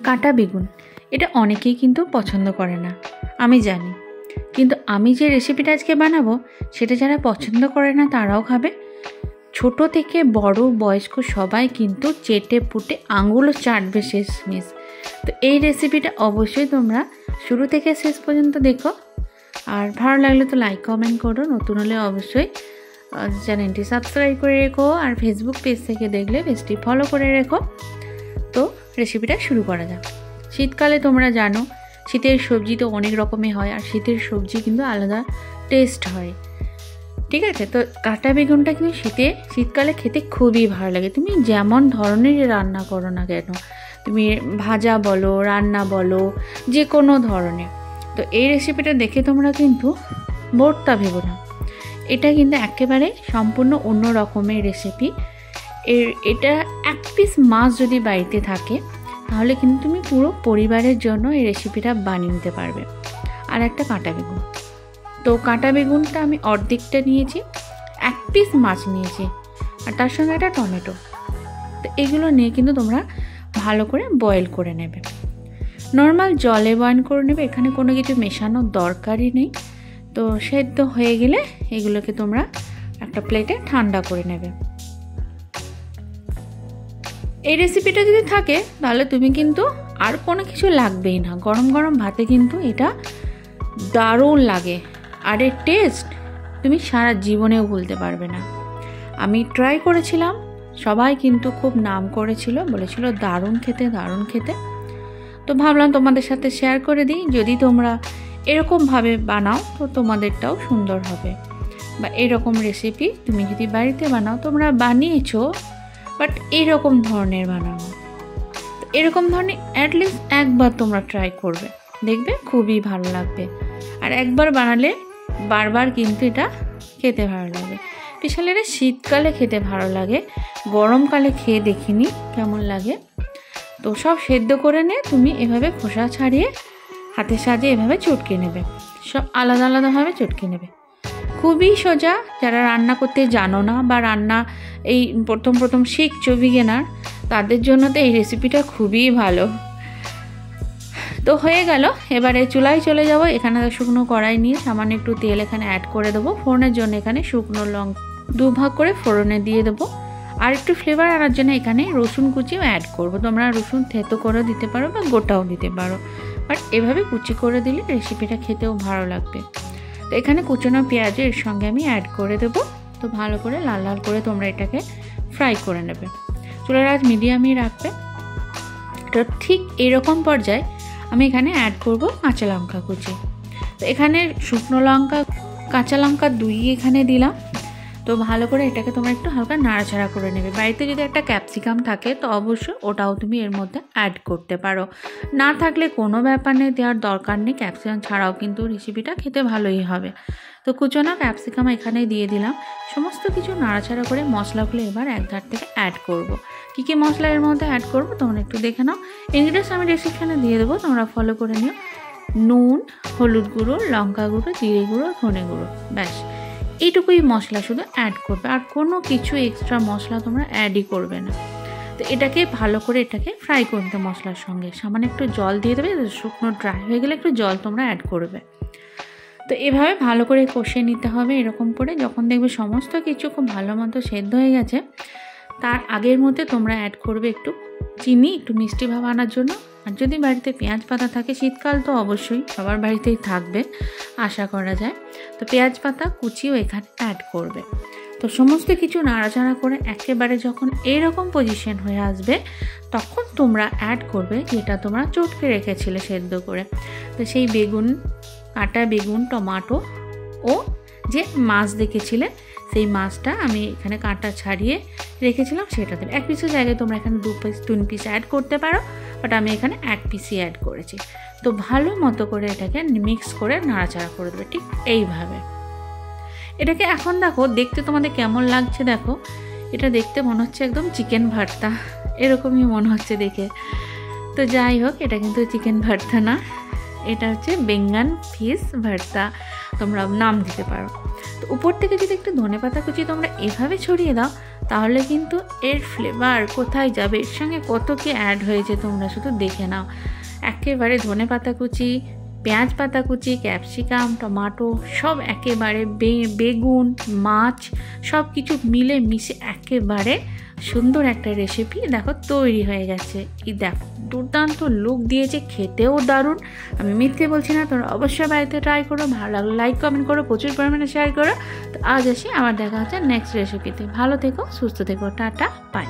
কাটা বেগুন এটা অনেকেই কিন্তু পছন্দ করে না, আমি জানি, কিন্তু আমি যে রেসিপিটা আজকে বানাবো সেটা যারা পছন্দ করে না তারাও খাবে। ছোট থেকে বড় বয়স্ক সবাই কিন্তু চেটে পুটে আঙুলও চাটবে শেষমেশ। তো এই রেসিপিটা অবশ্যই তোমরা শুরু থেকে শেষ পর্যন্ত দেখো, আর ভালো লাগলে তো লাইক কমেন্ট করো, নতুন হলে অবশ্যই চ্যানেলটি সাবস্ক্রাইব করে রেখো, আর ফেসবুক পেজ থেকে দেখলে পেজটি ফলো করে রেখো। তো রেসিপিটা শুরু করা যাক। শীতকালে তোমরা জানো শীতের সবজি তো অনেক রকমের হয়, আর শীতের সবজি কিন্তু আলাদা টেস্ট হয়, ঠিক আছে। তো কাটা বেগুনটা কিন্তু শীতকালে খেতে খুবই ভালো লাগে। তুমি যেমন ধরনের রান্না করো না কেন, তুমি ভাজা বলো, রান্না বলো, যে কোনো ধরনের। তো এই রেসিপিটা দেখে তোমরা কিন্তু ভর্তা ভেবো না, এটা কিন্তু একেবারে সম্পূর্ণ অন্য রকমের রেসিপি। এটা এক পিস মাছ যদি বাড়িতে থাকে তাহলে কিন্তু তুমি পুরো পরিবারের জন্য এই রেসিপিটা বানিয়ে নিতে পারবে। আর একটা কাঁটা বেগুন, তো কাঁটা বেগুনটা আমি অর্ধেকটা নিয়েছি, এক পিস মাছ নিয়েছি, আর তার সঙ্গে একটা টমেটো। তো এগুলো নিয়ে কিন্তু তোমরা ভালো করে বয়েল করে নেবে, নর্মাল জলে বয়েল করে নেবে, এখানে কোনো কিছু মেশানোর দরকারই নেই। তো সেদ্ধ হয়ে গেলে এগুলোকে তোমরা একটা প্লেটে ঠান্ডা করে নেবে। এই রেসিপিটা যদি থাকে তাহলে তুমি কিন্তু আর কোনো কিছু লাগবেই না, গরম গরম ভাতে কিন্তু এটা দারুণ লাগে, আর এর টেস্ট তুমি সারা জীবনেও ভুলতে পারবে না। আমি ট্রাই করেছিলাম, সবাই কিন্তু খুব নাম করেছিল, বলেছিল দারুণ খেতে দারুণ খেতে। তো ভাবলাম তোমাদের সাথে শেয়ার করে দিই, যদি তোমরা এরকমভাবে বানাও তো তোমাদেরটাও সুন্দর হবে। বা এরকম রেসিপি তুমি যদি বাড়িতে বানাও, তোমরা বানিয়েছো বাট এরকম ধরনের বানাবো, তো এরকম ধরনের অ্যাটলিস্ট একবার তোমরা ট্রাই করবে, দেখবে খুবই ভালো লাগবে। আর একবার বানালে বারবার কিন্তু এটা খেতে ভালো লাগে। স্পেশালি এটা শীতকালে খেতে ভালো লাগে, গরমকালে খেয়ে দেখিনি কেমন লাগে। তো সব সেদ্ধ করে নিয়ে তুমি এভাবে খোসা ছাড়িয়ে হাতের সাহায্যে এভাবে চটকে নেবে, সব আলাদা আলাদাভাবে চটকে নেবে। খুবই সোজা, যারা রান্না করতে জানো না বা রান্না এই প্রথম শিখছো বিগিনার, তাদের জন্য তো এই রেসিপিটা খুবই ভালো। তো হয়ে গেল, এবারে চুলায় চলে যাব। এখানে শুকনো কড়াই নিয়ে সামান্য একটু তেল এখানে অ্যাড করে দেবো। ফোড়নের জন্য এখানে শুকনো লঙ্কা 2 ভাগ করে ফোড়নে দিয়ে দেবো, আর একটু ফ্লেভার আনার জন্য এখানে রসুন কুচিও অ্যাড করবো। তোমরা রসুন থেতো করে দিতে পারো বা গোটাও দিতে পারো, বাট এভাবে কুচি করে দিলে রেসিপিটা খেতেও ভালো লাগবে। তো এখানে কুচনো পেঁয়াজ এর সঙ্গে আমি অ্যাড করে দেবো। তো ভালো করে লাল লাল করে তোমরা এটাকে ফ্রাই করে নেবে, চুলার আঁচ মিডিয়ামই রাখবে। তো ঠিক এরকম পর্যায়ে আমি এখানে অ্যাড করব কাঁচা লঙ্কা কুচি। তো এখানে শুকনো লঙ্কা কাঁচা লঙ্কা 2 এখানে দিলাম। তো ভালো করে এটাকে তোমরা একটু হালকা নাড়াচাড়া করে নেবে। বাড়িতে যদি একটা ক্যাপসিকাম থাকে তো অবশ্যই ওটাও তুমি এর মধ্যে অ্যাড করতে পারো, না থাকলে কোনো ব্যাপার নেই, দেওয়ার দরকার নেই। ক্যাপসিকাম ছাড়াও কিন্তু রেসিপিটা খেতে ভালোই হবে। তো কুচনো ক্যাপসিকাম এখানে দিয়ে দিলাম। সমস্ত কিছু নাড়াচাড়া করে মশলাগুলো এবার এক ধার থেকে অ্যাড করব। কী কী মশলা এর মধ্যে অ্যাড করবো তোমরা একটু দেখে নাও। ইনগ্রিডিয়েন্টস আমি ডেসক্রিপশানে দিয়ে দেবো, তোমরা ফলো করে নিও। নুন, হলুদ গুঁড়ো, লঙ্কা গুঁড়ো, জিরে গুঁড়ো, ধনে গুঁড়ো, ব্যাস এইটুকুই মশলা শুধু অ্যাড করবে, আর কোনো কিছু এক্সট্রা মশলা তোমরা অ্যাডই করবে না। তো এটাকে ভালো করে এটাকে ফ্রাই করতে মশলার সঙ্গে সামান্য একটু জল দিয়ে দেবে, শুকনো ড্রাই হয়ে গেলে একটু জল তোমরা অ্যাড করবে। তো এভাবে ভালো করে কষিয়ে নিতে হবে। এরকম করে যখন দেখবে সমস্ত কিছু খুব ভালো মতো সেদ্ধ হয়ে গেছে, তার আগের মধ্যে তোমরা অ্যাড করবে একটু চিনি, একটু মিষ্টি ভাব আনার জন্য। আর যদি বাড়িতে পেঁয়াজ পাতা থাকে, শীতকাল তো অবশ্যই সবার বাড়িতেই থাকবে আশা করা যায়, তো পেঁয়াজ পাতা কুচিও এখানে অ্যাড করবে। তো সমস্ত কিছু নাড়াচাড়া করে একেবারে যখন এইরকম পজিশন হয়ে আসবে, তখন তোমরা অ্যাড করবে যেটা তোমরা চটকে রেখেছিলে সেদ্ধ করে। তো সেই বেগুন, কাটা বেগুন, টমেটো ও যে মাছ দেখেছিলে সেই মাছটা আমি এখানে কাঁটা ছাড়িয়ে রেখেছিলাম সেটা দেবে। 1 পিসের জায়গায় তোমরা এখানে 2 পিস 3 পিস অ্যাড করতে পারো, বাট আমি এখানে 1 পিসই অ্যাড করেছি। তো ভালো মতো করে এটাকে মিক্স করে নাড়াচাড়া করে দেবে, ঠিক এইভাবে। এটাকে এখন দেখো দেখতে তোমাদের কেমন লাগছে, দেখো এটা দেখতে মনে হচ্ছে একদম চিকেন ভর্তা, এরকমই মনে হচ্ছে দেখে। তো যাই হোক, এটা কিন্তু চিকেন ভর্তা না, এটা হচ্ছে বেঙ্গন ফিশ ভর্তা, তোমরা নাম দিতে পারো। তো উপর থেকে যদি একটু ধনেপাতা কুচি তোমরা এভাবে ছড়িয়ে দাও, তাহলে কিন্তু এর ফ্লেভার কোথায় যাবে, এর সঙ্গে কত কি অ্যাড হয়েছে তোমরা শুধু দেখে নাও। একেবারে ধনে পাতা কুচি, পেঁয়াজ পাতা কুচি, ক্যাপসিকাম, টমেটো সব একেবারে, বেগুন, মাছ সব কিছু মিলে মিশে একেবারে সুন্দর একটা রেসিপি দেখো তৈরি হয়ে গেছে। এই দেখো দুর্দান্ত লুক দিয়েছে, খেতেও দারুণ। আমি মিথ্যে বলছি না, তোমরা অবশ্যই বাড়িতে ট্রাই করো। ভালো লাগলো লাইক কমেন্ট করো, প্রচুর পরিমাণে শেয়ার করো। তো আজ আসি, আবার দেখা হচ্ছে নেক্সট রেসিপিতে। ভালো থেকো, সুস্থ থেকো, টাটা, বাই।